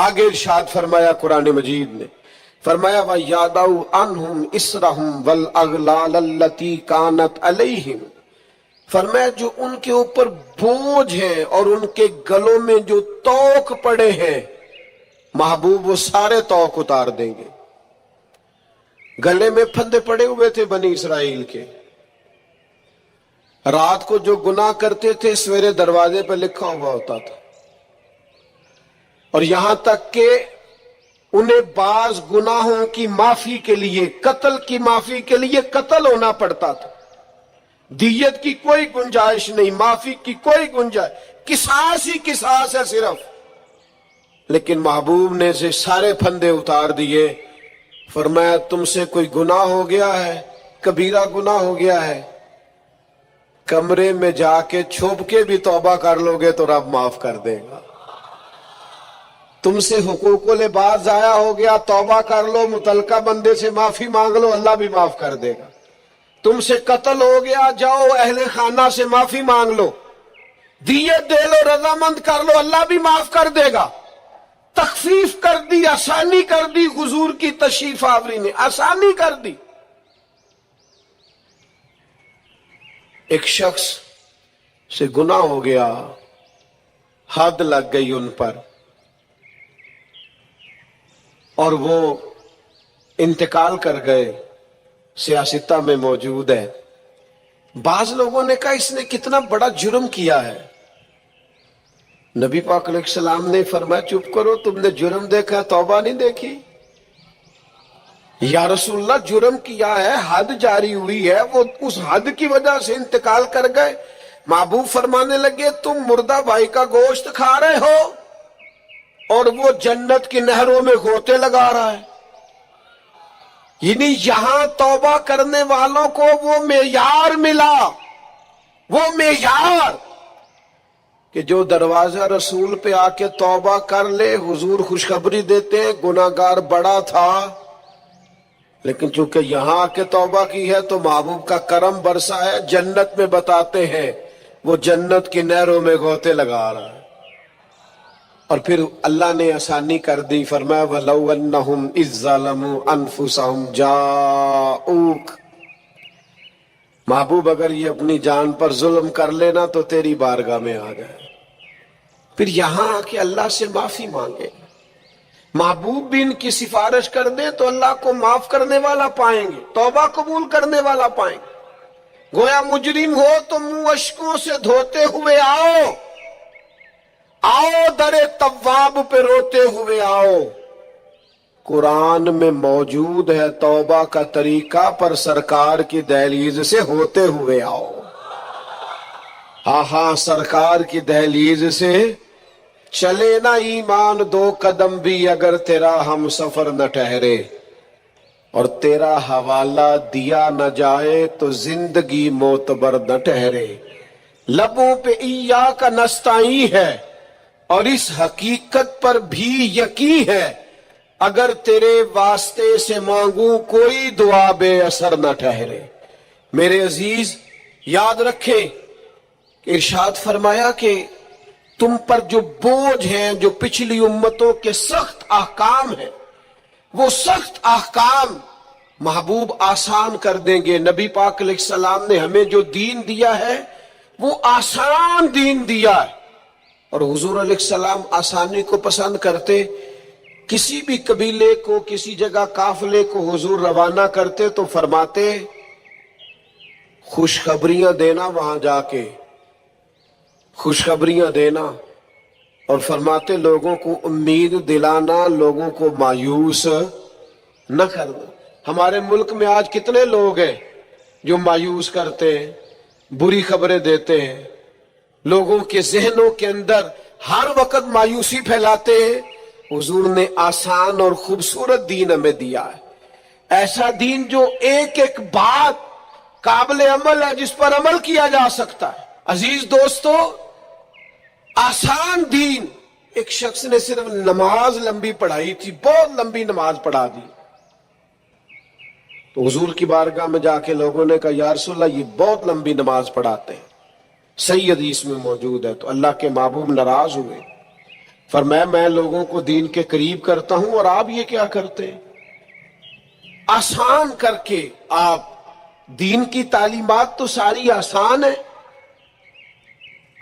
آگے ارشاد فرمایا قرآن مجید نے، فرمایا وَيَادَوْا عَنْهُمْ إِسْرَهُمْ وَالْأَغْلَالَ الَّتِي كَانَتْ عَلَيْهِمْ، فرمایا جو ان کے اوپر بوجھ ہیں اور ان کے گلوں میں جو توق پڑے ہیں، محبوب وہ سارے توق اتار دیں گے۔ گلے میں پھندے پڑے ہوئے تھے بنی اسرائیل کے، رات کو جو گناہ کرتے تھے سویرے دروازے پہ لکھا ہوا ہوتا تھا، اور یہاں تک کہ انہیں بعض گناہوں کی معافی کے لیے، قتل کی معافی کے لیے قتل ہونا پڑتا تھا، دیت کی کوئی گنجائش نہیں، معافی کی کوئی گنجائش، قصاص ہی قصاص ہے صرف۔ لیکن محبوب نے سے سارے پھندے اتار دیے، فرمایا تم سے کوئی گناہ ہو گیا ہے، کبیرہ گناہ ہو گیا ہے، کمرے میں جا کے چھپ کے بھی توبہ کر لو گے تو رب معاف کر دے گا۔ تم سے حقوق العباد ضائع ہو گیا، توبہ کر لو، متعلقہ بندے سے معافی مانگ لو، اللہ بھی معاف کر دے گا۔ تم سے قتل ہو گیا، جاؤ اہل خانہ سے معافی مانگ لو، دیت دے لو، رضامند کر لو، اللہ بھی معاف کر دے گا۔ تخفیف کر دی، آسانی کر دی، حضور کی تشریف آوری نے آسانی کر دی۔ ایک شخص سے گناہ ہو گیا، حد لگ گئی ان پر، اور وہ انتقال کر گئے، سیاستہ میں موجود ہے۔ بعض لوگوں نے کہا اس نے کتنا بڑا جرم کیا ہے، نبی پاک علیہ السلام نے فرمایا چپ کرو، تم نے جرم دیکھا، توبہ نہیں دیکھی؟ یا رسول اللہ جرم کیا ہے، حد جاری ہوئی ہے، وہ اس حد کی وجہ سے انتقال کر گئے۔ محبوب فرمانے لگے تم مردہ بھائی کا گوشت کھا رہے ہو اور وہ جنت کی نہروں میں غوطے لگا رہا ہے۔ یعنی یہاں توبہ کرنے والوں کو وہ معیار ملا، وہ معیار کہ جو دروازہ رسول پہ آ کے توبہ کر لے، حضور خوشخبری دیتے ہیں گناہگار بڑا تھا، لیکن چونکہ یہاں آ کے توبہ کی ہے تو محبوب کا کرم برسا ہے، جنت میں بتاتے ہیں وہ جنت کی نہروں میں غوطے لگا رہا ہے۔ اور پھر اللہ نے آسانی کر دی، فرمایا وَلَوْ أَنَّهُمْ إِذ ظَّلَمُوا أَنفُسَهُمْ جَاءُوكَ، محبوب اگر یہ اپنی جان پر ظلم کر لینا تو تیری بارگاہ میں آ جائے، پھر یہاں آ کے اللہ سے معافی مانگے، محبوب بھی ان کی سفارش کر دے تو اللہ کو معاف کرنے والا پائیں گے، توبہ قبول کرنے والا پائیں گے۔ گویا مجرم ہو تو منہ اشکوں سے دھوتے ہوئے آؤ، آؤ در تواب پہ روتے ہوئے آؤ۔ قرآن میں موجود ہے توبہ کا طریقہ، پر سرکار کی دہلیز سے ہوتے ہوئے آؤ۔ ہاں سرکار کی دہلیز سے چلے نہ ایمان دو قدم بھی، اگر تیرا ہم سفر نہ ٹھہرے، اور تیرا حوالہ دیا نہ جائے تو زندگی معتبر نہ ٹھہرے۔ لبوں پہ ایاک نستعین ہے اور اس حقیقت پر بھی یقین ہے، اگر تیرے واسطے سے مانگوں کوئی دعا بے اثر نہ ٹھہرے۔ میرے عزیز یاد رکھیں، ارشاد فرمایا کہ تم پر جو بوجھ ہیں، جو پچھلی امتوں کے سخت احکام ہیں، وہ سخت احکام محبوب آسان کر دیں گے۔ نبی پاک علیہ السلام نے ہمیں جو دین دیا ہے وہ آسان دین دیا ہے، اور حضور علیہ السلام آسانی کو پسند کرتے۔ کسی بھی قبیلے کو، کسی جگہ قافلے کو حضور روانہ کرتے تو فرماتے خوشخبریاں دینا، وہاں جا کے خوشخبریاں دینا، اور فرماتے لوگوں کو امید دلانا، لوگوں کو مایوس نہ کرنا۔ ہمارے ملک میں آج کتنے لوگ ہیں جو مایوس کرتے ہیں، بری خبریں دیتے ہیں، لوگوں کے ذہنوں کے اندر ہر وقت مایوسی پھیلاتے ہیں۔ حضور نے آسان اور خوبصورت دین ہمیں دیا ہے، ایسا دین جو ایک ایک بات قابل عمل ہے، جس پر عمل کیا جا سکتا ہے۔ عزیز دوستو، آسان دین۔ ایک شخص نے صرف نماز لمبی پڑھائی تھی، بہت لمبی نماز پڑھا دی، تو حضور کی بارگاہ میں جا کے لوگوں نے کہا یا رسول اللہ یہ بہت لمبی نماز پڑھاتے ہیں، صحیح حدیث میں موجود ہے۔ تو اللہ کے محبوب ناراض ہوئے، فرمایا میں لوگوں کو دین کے قریب کرتا ہوں اور آپ یہ کیا کرتے ہیں؟ آسان کر کے آپ دین کی تعلیمات تو ساری آسان ہے،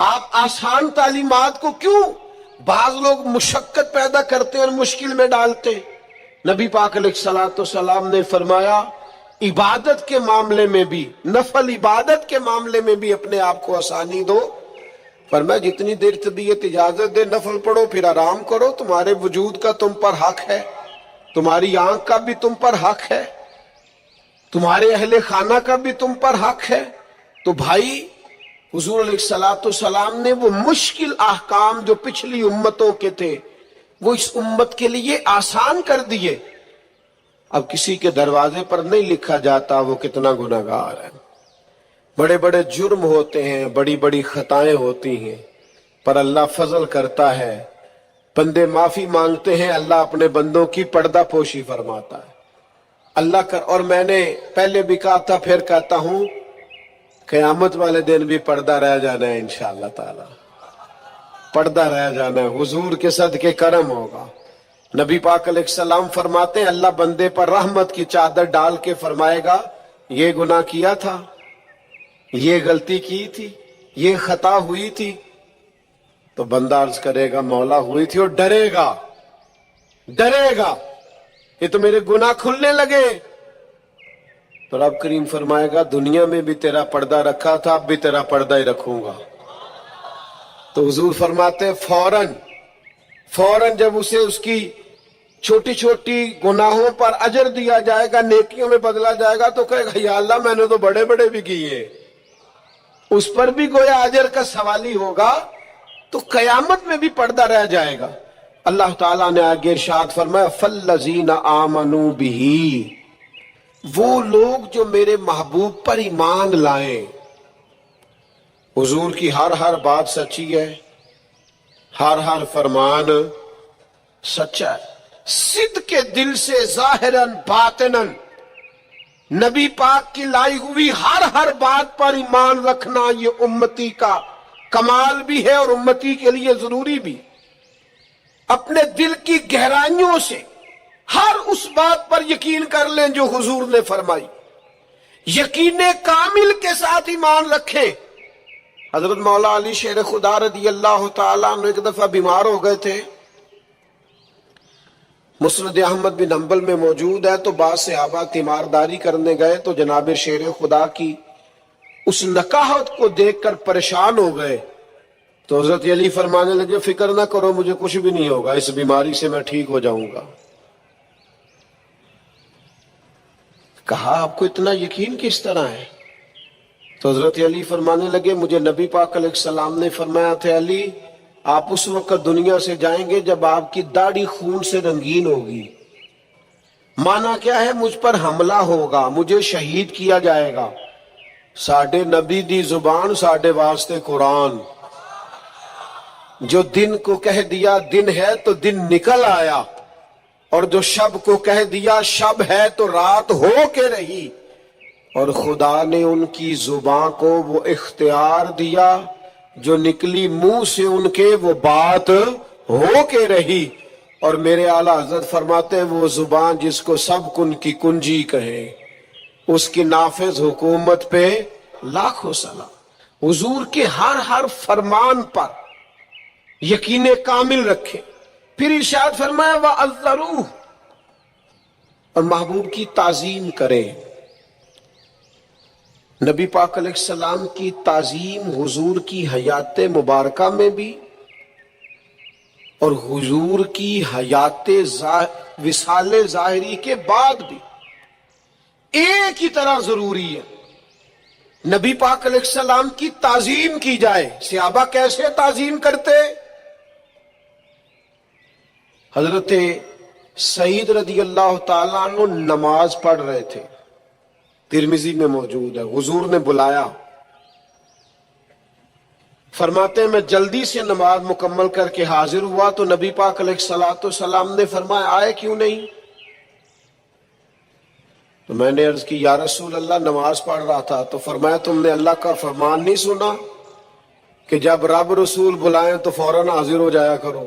آپ آسان تعلیمات کو کیوں بعض لوگ مشقت پیدا کرتے اور مشکل میں ڈالتے؟ نبی پاک علیہ الصلوۃ والسلام نے فرمایا عبادت کے معاملے میں بھی، نفل عبادت کے معاملے میں بھی اپنے آپ کو آسانی دو۔ فرمایا جتنی دیر طبیعت اجازت دے نفل پڑھو، پھر آرام کرو، تمہارے وجود کا تم پر حق ہے، تمہاری آنکھ کا بھی تم پر حق ہے، تمہارے اہل خانہ کا بھی تم پر حق ہے۔ تو بھائی حضور علیہ الصلوۃ والسلام نے وہ مشکل احکام جو پچھلی امتوں کے تھے وہ اس امت کے لیے آسان کر دیے۔ اب کسی کے دروازے پر نہیں لکھا جاتا وہ کتنا گناہگار ہے، بڑے بڑے جرم ہوتے ہیں، بڑی بڑی خطائیں ہوتی ہیں، پر اللہ فضل کرتا ہے، بندے معافی مانگتے ہیں، اللہ اپنے بندوں کی پردہ پوشی فرماتا ہے۔ اللہ کر، اور میں نے پہلے بھی کہا تھا پھر کہتا ہوں، قیامت والے دن بھی پردہ رہ جانا ہے انشاءاللہ تعالی، پردہ رہ جانا ہے، حضور کے صدقے کرم ہوگا۔ نبی پاک علیہ السلام فرماتے ہیں اللہ بندے پر رحمت کی چادر ڈال کے فرمائے گا یہ گناہ کیا تھا، یہ غلطی کی تھی، یہ خطا ہوئی تھی، تو بندہ عرض کرے گا مولا ہوئی تھی، اور ڈرے گا، ڈرے گا یہ تو میرے گناہ کھلنے لگے۔ تو رب کریم فرمائے گا دنیا میں بھی تیرا پردہ رکھا تھا، اب بھی تیرا پردہ ہی رکھوں گا۔ تو حضور فرماتے ہیں فوراً جب اسے اس کی چھوٹی چھوٹی گناہوں پر اجر دیا جائے گا، نیکیوں میں بدلا جائے گا، تو کہے گا یا اللہ میں نے تو بڑے بڑے بھی کیے، اس پر بھی گویا اجر کا سوال ہی ہوگا، تو قیامت میں بھی پردہ رہ جائے گا۔ اللہ تعالیٰ نے آگے ارشاد فرمایا فَالَّذِينَ آمَنُوا بِهِ، وہ لوگ جو میرے محبوب پر ایمان لائیں۔ حضور کی ہر بات سچی ہے، ہر فرمان سچا ہے، صدق کے دل سے ظاہراً باطناً نبی پاک کی لائی ہوئی ہر بات پر ایمان رکھنا یہ امتی کا کمال بھی ہے اور امتی کے لیے ضروری بھی۔ اپنے دل کی گہرائیوں سے ہر اس بات پر یقین کر لیں جو حضور نے فرمائی، یقین کامل کے ساتھ ایمان رکھیں۔ حضرت مولا علی شیر خدا رضی اللہ تعالیٰ عنہ ایک دفعہ بیمار ہو گئے تھے، مسند احمد بن حنبل میں موجود ہے، تو بعض صحابہ تیمارداری کرنے گئے تو جناب شیر خدا کی اس نکاحت کو دیکھ کر پریشان ہو گئے، تو حضرت علی فرمانے لگے فکر نہ کرو مجھے کچھ بھی نہیں ہوگا، اس بیماری سے میں ٹھیک ہو جاؤں گا۔ کہا آپ کو اتنا یقین کس طرح ہے؟ تو حضرت علی فرمانے لگے مجھے نبی پاک علیہ السلام نے فرمایا تھا علی آپ اس وقت دنیا سے جائیں گے جب آپ کی داڑھی خون سے رنگین ہوگی، مانا کیا ہے مجھ پر حملہ ہوگا، مجھے شہید کیا جائے گا، ساڈے نبی دی زبان ساڈے واسطے قرآن، جو دن کو کہہ دیا دن ہے تو دن نکل آیا، اور جو شب کو کہہ دیا شب ہے تو رات ہو کے رہی، اور خدا نے ان کی زبان کو وہ اختیار دیا جو نکلی منہ سے ان کے وہ بات ہو کے رہی، اور میرے اعلیٰ حضرت فرماتے ہیں وہ زبان جس کو سب کن کی کنجی کہے اس کی نافذ حکومت پہ لاکھوں سلام۔ حضور کے ہر فرمان پر یقین کامل رکھیں، پھر ارشاد فرمایا وَعَذَّرُوهُ، اور محبوب کی تعظیم کریں۔ نبی پاک علیہ السلام کی تعظیم حضور کی حیات مبارکہ میں بھی اور حضور کی حیات وصال ظاہری کے بعد بھی ایک ہی طرح ضروری ہے۔ نبی پاک علیہ السلام کی تعظیم کی جائے۔ صحابہ کیسے تعظیم کرتے؟ حضرت سعید رضی اللہ تعالیٰ عنہ نماز پڑھ رہے تھے، ترمذی میں موجود ہے، حضور نے بلایا، فرماتے ہیں میں جلدی سے نماز مکمل کر کے حاضر ہوا تو نبی پاک علیہ الصلوۃ والسلام نے فرمایا آئے کیوں نہیں؟ تو میں نے عرض کی یا رسول اللہ نماز پڑھ رہا تھا، تو فرمایا تم نے اللہ کا فرمان نہیں سنا کہ جب رب رسول بلائیں تو فوراً حاضر ہو جایا کرو؟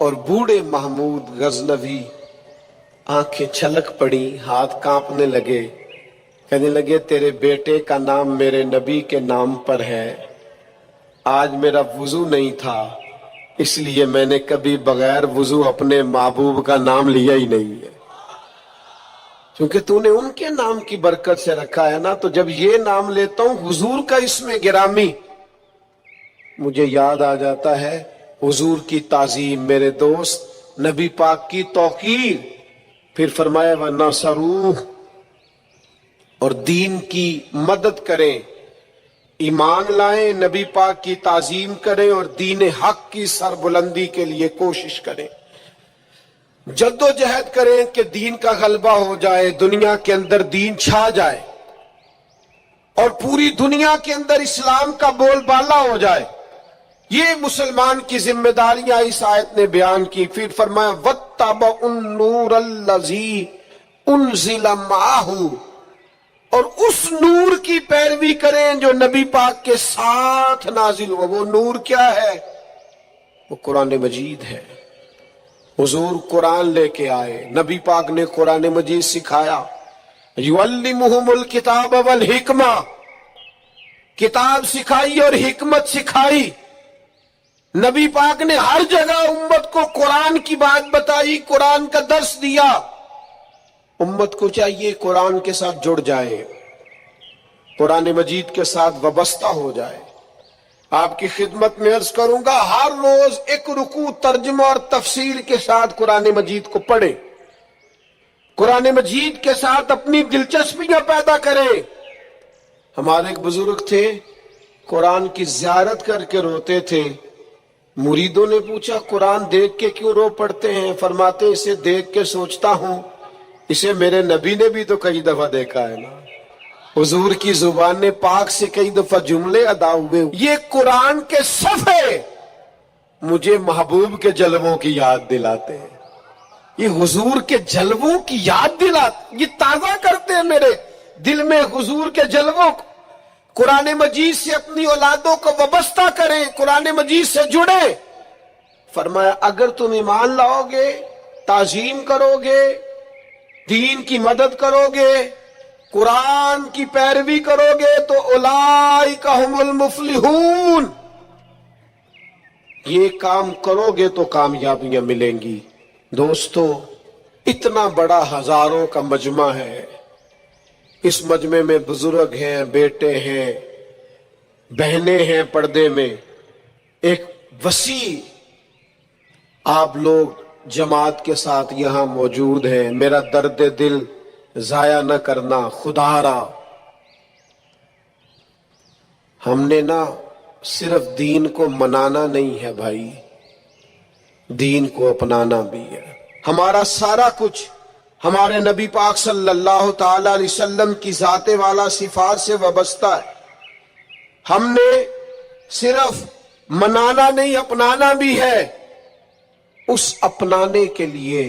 اور بوڑھے محمود غزنوی آنکھیں چھلک پڑی, ہاتھ کانپنے لگے, کہنے لگے تیرے بیٹے کا نام میرے نبی کے نام پر ہے. آج میرا وضو نہیں تھا, اس لیے میں نے کبھی بغیر وضو اپنے محبوب کا نام لیا ہی نہیں ہے. کیونکہ تو نے ان کے نام کی برکت سے رکھا ہے نا, تو جب یہ نام لیتا ہوں حضور کا اسم گرامی, مجھے یاد آ جاتا ہے حضور کی تعظیم, میرے دوست نبی پاک کی توقیر. پھر فرمایا وَنَصَرُوهُ, اور دین کی مدد کریں, ایمان لائیں, نبی پاک کی تعظیم کریں اور دین حق کی سربلندی کے لیے کوشش کریں, جد و جہد کریں کہ دین کا غلبہ ہو جائے, دنیا کے اندر دین چھا جائے اور پوری دنیا کے اندر اسلام کا بول بالا ہو جائے. یہ مسلمان کی ذمہ داریاں اس آیت نے بیان کی. پھر فرمایا وَاتَّبَعُوا النُّورَ الَّذِي أُنزِلَ مَعَهُ, اور اس نور کی پیروی کریں جو نبی پاک کے ساتھ نازل ہوا. وہ نور کیا ہے؟ وہ قرآن مجید ہے. حضور قرآن لے کے آئے, نبی پاک نے قرآن مجید سکھایا. یعلمہم الکتاب والحکمہ, کتاب سکھائی اور حکمت سکھائی. نبی پاک نے ہر جگہ امت کو قرآن کی بات بتائی, قرآن کا درس دیا. امت کو چاہیے قرآن کے ساتھ جڑ جائے, قرآن مجید کے ساتھ وابستہ ہو جائے. آپ کی خدمت میں عرض کروں گا, ہر روز ایک رکوع ترجمہ اور تفسیر کے ساتھ قرآن مجید کو پڑھیں, قرآن مجید کے ساتھ اپنی دلچسپیاں پیدا کریں. ہمارے ایک بزرگ تھے, قرآن کی زیارت کر کے روتے تھے. مریدوں نے پوچھا قرآن دیکھ کے کیوں رو پڑتے ہیں؟ فرماتے اسے دیکھ کے سوچتا ہوں اسے میرے نبی نے بھی تو کئی دفعہ دیکھا ہے نا, حضور کی زبان پاک سے کئی دفعہ جملے ادا ہوئے. یہ قرآن کے صفحے مجھے محبوب کے جلووں کی یاد دلاتے ہیں, یہ حضور کے جلووں کی یاد دلاتے, یہ تازہ کرتے ہیں میرے دل میں حضور کے جلووں کو. قرآن مجید سے اپنی اولادوں کو وابستہ کریں, قرآن مجید سے جڑیں. فرمایا اگر تم ایمان لاؤ گے, تعظیم کرو گے, دین کی مدد کرو گے, قرآن کی پیروی کرو گے, تو اولئک ھم المفلحون, یہ کام کرو گے تو کامیابیاں ملیں گی. دوستو, اتنا بڑا ہزاروں کا مجمع ہے, اس مجمع میں بزرگ ہیں, بیٹے ہیں, بہنیں ہیں پردے میں, ایک وسیع آپ لوگ جماعت کے ساتھ یہاں موجود ہیں. میرا درد دل ضائع نہ کرنا خدا را. ہم نے نا صرف دین کو منانا نہیں ہے بھائی, دین کو اپنانا بھی ہے. ہمارا سارا کچھ ہمارے نبی پاک صلی اللہ تعالی علیہ وسلم کی ذات والا صفات سے وابستہ ہے. ہم نے صرف منانا نہیں اپنانا بھی ہے. اس اپنانے کے لیے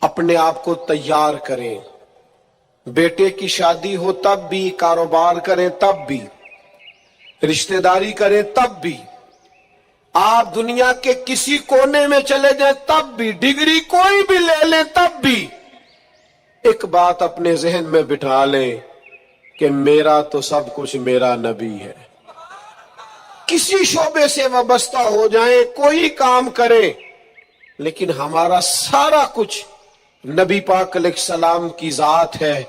اپنے آپ کو تیار کریں. بیٹے کی شادی ہو تب بھی, کاروبار کریں تب بھی, رشتہ داری کریں تب بھی, آپ دنیا کے کسی کونے میں چلے جائیں تب بھی, ڈگری کوئی بھی لے لیں تب بھی, ایک بات اپنے ذہن میں بٹھا لیں کہ میرا تو سب کچھ میرا نبی ہے. کسی شعبے سے وابستہ ہو جائیں, کوئی کام کریں, لیکن ہمارا سارا کچھ نبی پاک علیہ السلام کی ذات ہے.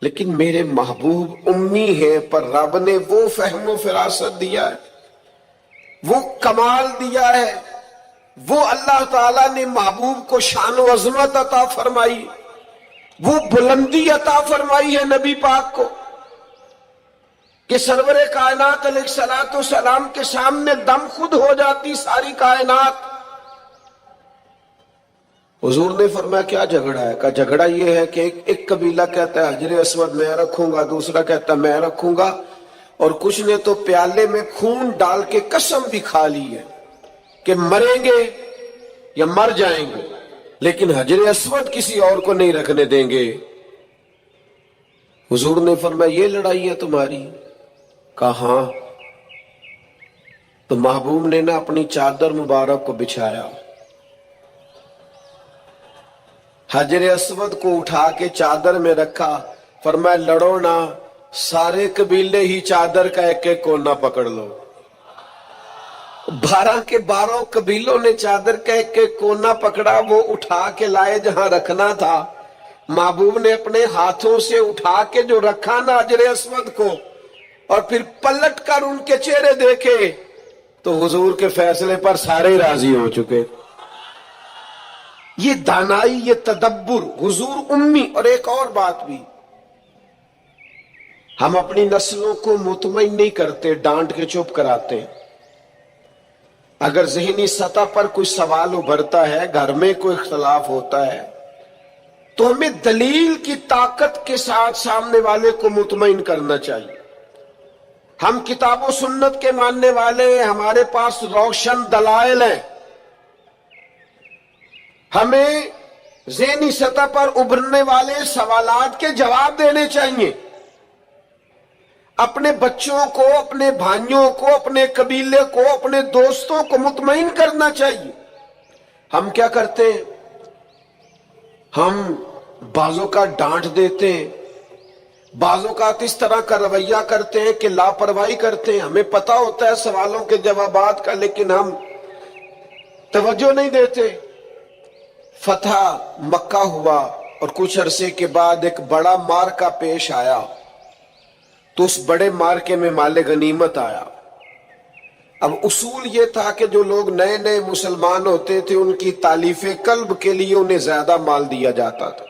لیکن میرے محبوب امی ہیں, پر رب نے وہ فہم و فراست دیا ہے, وہ کمال دیا ہے, وہ اللہ تعالیٰ نے محبوب کو شان و عظمت عطا فرمائی, وہ بلندی عطا فرمائی ہے نبی پاک کو کہ سرور کائنات علیہ الصلوۃ والسلام کے سامنے دم خود ہو جاتی ساری کائنات. حضور نے فرمایا کیا جھگڑا ہے؟ کہا جھگڑا یہ ہے کہ ایک قبیلہ کہتا ہے حجر اسود میں رکھوں گا, دوسرا کہتا ہے میں رکھوں گا, اور کچھ نے تو پیالے میں خون ڈال کے قسم بھی کھا لی ہے کہ مریں گے یا مر جائیں گے, لیکن حجر اسود کسی اور کو نہیں رکھنے دیں گے. حضور نے فرمایا یہ لڑائی ہے تمہاری؟ کہا ہاں. تو محبوب نے نا اپنی چادر مبارک کو بچھایا، حجر اسود کو اٹھا کے چادر میں رکھا، فرمایا لڑو نہ، سارے قبیلے ہی چادر کا ایک ایک کونا پکڑ لو۔ 12 کے 12 قبیلوں نے چادر کا ایک ایک کونا پکڑا، وہ اٹھا کے لائے جہاں رکھنا تھا۔ محبوب نے اپنے ہاتھوں سے اٹھا کے جو رکھا نا حجر اسود کو، اور پھر پلٹ کر ان کے چہرے دیکھے تو حضور کے فیصلے پر سارے راضی ہو چکے۔ یہ دانائی، یہ تدبر، حضور امی۔ اور ایک اور بات بھی، ہم اپنی نسلوں کو مطمئن نہیں کرتے، ڈانٹ کے چپ کراتے ہیں۔ اگر ذہنی سطح پر کوئی سوال ابھرتا ہے، گھر میں کوئی اختلاف ہوتا ہے، تو ہمیں دلیل کی طاقت کے ساتھ سامنے والے کو مطمئن کرنا چاہیے۔ ہم کتاب و سنت کے ماننے والے ہیں، ہمارے پاس روشن دلائل ہیں، ہمیں ذہنی سطح پر ابھرنے والے سوالات کے جواب دینے چاہیے۔ اپنے بچوں کو، اپنے بھائیوں کو، اپنے قبیلے کو، اپنے دوستوں کو مطمئن کرنا چاہیے۔ ہم کیا کرتے ہیں؟ ہم بعضوں کا ڈانٹ دیتے ہیں، بعض اوقات اس طرح کا رویہ کرتے ہیں کہ لاپرواہی کرتے ہیں۔ ہمیں پتہ ہوتا ہے سوالوں کے جوابات کا، لیکن ہم توجہ نہیں دیتے۔ فتح مکہ ہوا اور کچھ عرصے کے بعد ایک بڑا معرکہ پیش آیا، تو اس بڑے معرکے میں مال غنیمت آیا۔ اب اصول یہ تھا کہ جو لوگ نئے نئے مسلمان ہوتے تھے، ان کی تالیف قلب کے لیے انہیں زیادہ مال دیا جاتا تھا۔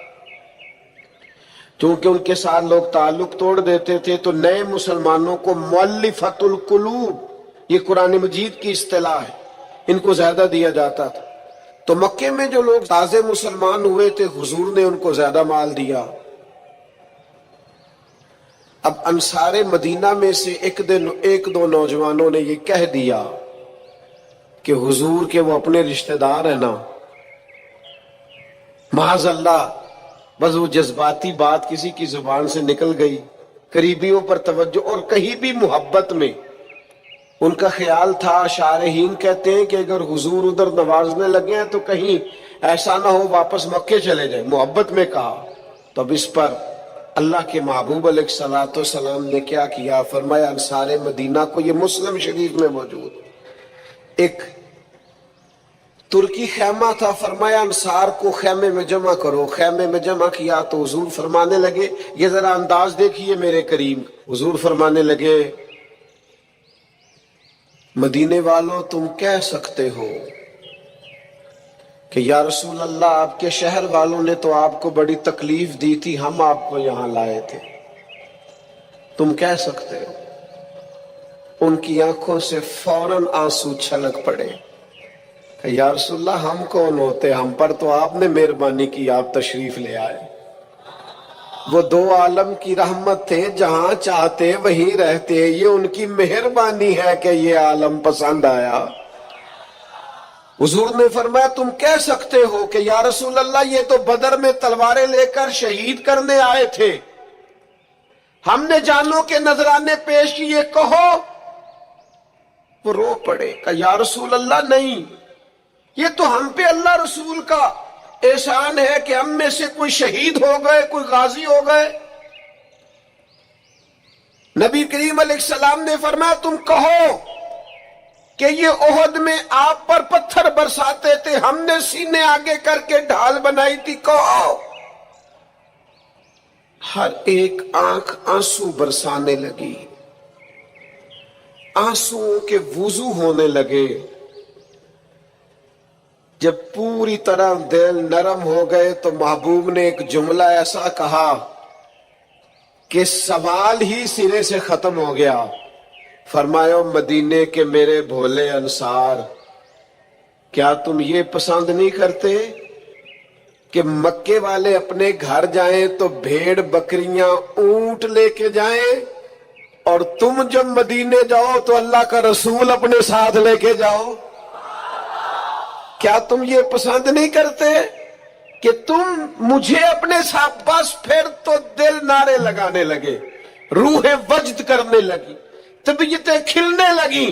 چونکہ ان کے ساتھ لوگ تعلق توڑ دیتے تھے، تو نئے مسلمانوں کو مؤلفۃ القلوب، یہ قرآن مجید کی اصطلاح ہے، ان کو زیادہ دیا جاتا تھا۔ تو مکے میں جو لوگ تازے مسلمان ہوئے تھے، حضور نے ان کو زیادہ مال دیا۔ اب انصار مدینہ میں سے ایک دو نوجوانوں نے یہ کہہ دیا کہ حضور کے وہ اپنے رشتہ دار ہیں نا، معاذ اللہ، بس وہ جذباتی بات کسی کی زبان سے نکل گئی، قریبیوں پر توجہ، اور کہیں بھی محبت میں ان کا خیال تھا۔ شارحین کہتے ہیں کہ اگر حضور ادھر نوازنے لگے ہیں تو کہیں ایسا نہ ہو واپس مکے چلے جائیں، محبت میں کہا۔ تو اب اس پر اللہ کے محبوب علیہ الصلوۃ والسلام نے کیا کیا؟ فرمایا انصار مدینہ کو، یہ مسلم شریف میں موجود ایک ترکی خیمہ تھا، فرمایا انصار کو خیمے میں جمع کرو۔ خیمے میں جمع کیا تو حضور فرمانے لگے، یہ ذرا انداز دیکھیے میرے کریم۔ حضور فرمانے لگے، مدینے والوں تم کہہ سکتے ہو کہ یا رسول اللہ، آپ کے شہر والوں نے تو آپ کو بڑی تکلیف دی تھی، ہم آپ کو یہاں لائے تھے، تم کہہ سکتے ہو۔ ان کی آنکھوں سے فوراً آنسو چھلک پڑے کہ یا رسول اللہ، ہم کون ہوتے، ہم پر تو آپ نے مہربانی کی، آپ تشریف لے آئے۔ وہ دو عالم کی رحمت تھے، جہاں چاہتے وہیں رہتے، یہ ان کی مہربانی ہے کہ یہ عالم پسند آیا۔ حضور نے فرمایا تم کہہ سکتے ہو کہ یا رسول اللہ، یہ تو بدر میں تلواریں لے کر شہید کرنے آئے تھے، ہم نے جانوں کے نذرانے پیش کیے، کہو۔ وہ رو پڑے کہ یا رسول اللہ نہیں، یہ تو ہم پہ اللہ رسول کا احسان ہے کہ ہم میں سے کوئی شہید ہو گئے، کوئی غازی ہو گئے۔ نبی کریم علیہ السلام نے فرمایا تم کہو کہ یہ احد میں آپ پر پتھر برساتے تھے، ہم نے سینے آگے کر کے ڈھال بنائی تھی، کہو۔ ہر ایک آنکھ آنسو برسانے لگی، آنسوؤں کے وضو ہونے لگے۔ جب پوری طرح دل نرم ہو گئے تو محبوب نے ایک جملہ ایسا کہا کہ سوال ہی سرے سے ختم ہو گیا۔ فرمایا مدینے کے میرے بھولے انصار، کیا تم یہ پسند نہیں کرتے کہ مکے والے اپنے گھر جائیں تو بھیڑ بکریاں اونٹ لے کے جائیں، اور تم جب مدینے جاؤ تو اللہ کا رسول اپنے ساتھ لے کے جاؤ؟ کیا تم یہ پسند نہیں کرتے کہ تم مجھے اپنے ساتھ؟ بس پھر تو دل نعرے لگانے لگے، روح وجد کرنے لگی، طبیعتیں کھلنے لگی۔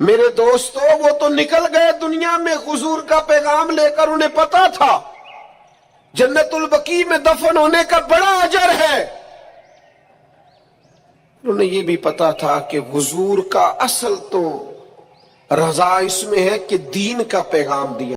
میرے دوستو وہ تو نکل گئے دنیا میں حضور کا پیغام لے کر، انہیں پتا تھا جنت البقیع میں دفن ہونے کا بڑا اجر ہے، انہیں یہ بھی پتا تھا کہ حضور کا اصل تو رضا اس میں ہے کہ دین کا پیغام دیا۔